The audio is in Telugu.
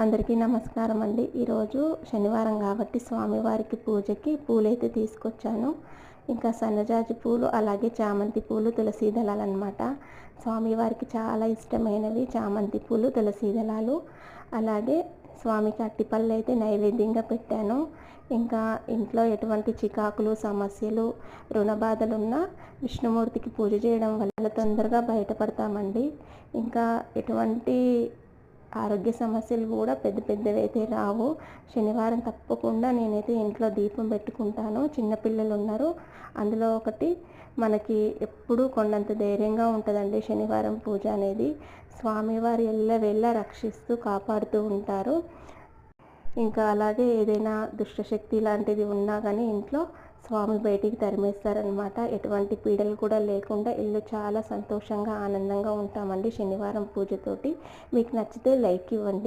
అందరికీ నమస్కారం అండి. ఈరోజు శనివారం కాబట్టి స్వామివారికి పూజకి పూలైతే తీసుకొచ్చాను. ఇంకా సన్నజాజి పూలు, అలాగే చామంతి పూలు, తులసి దళాలన్నమాట. స్వామివారికి చాలా ఇష్టమైనవి చామంతి పూలు, తులసి దళాలు. అలాగే స్వామికి అట్టిపళ్ళు అయితే నైవేద్యంగా పెట్టాను. ఇంకా ఇంట్లో ఎటువంటి చికాకులు, సమస్యలు, రుణ బాధలున్నా విష్ణుమూర్తికి పూజ చేయడం వల్ల తొందరగా బయటపడతామండి. ఇంకా ఎటువంటి ఆరోగ్య సమస్యలు కూడా పెద్ద పెద్దవి అయితే రావు. శనివారం తప్పకుండా నేనైతే ఇంట్లో దీపం పెట్టుకుంటాను. చిన్నపిల్లలు ఉన్నారు, అందులో ఒకటి మనకి ఎప్పుడూ కొండంత ధైర్యంగా ఉంటుందండి శనివారం పూజ అనేది. స్వామివారు ఎల్లవేళలా రక్షిస్తూ కాపాడుతూ ఉంటారు. ఇంకా అలాగే ఏదైనా దుష్టశక్తి లాంటిది ఉన్నా కానీ ఇంట్లో స్వామి బయటికి తరిమేస్తారనమాట. ఎటువంటి పీడలు కూడా లేకుండా ఇల్లు చాలా సంతోషంగా, ఆనందంగా ఉంటామండి శనివారం పూజతోటి. మీకు నచ్చితే లైక్ ఇవ్వండి.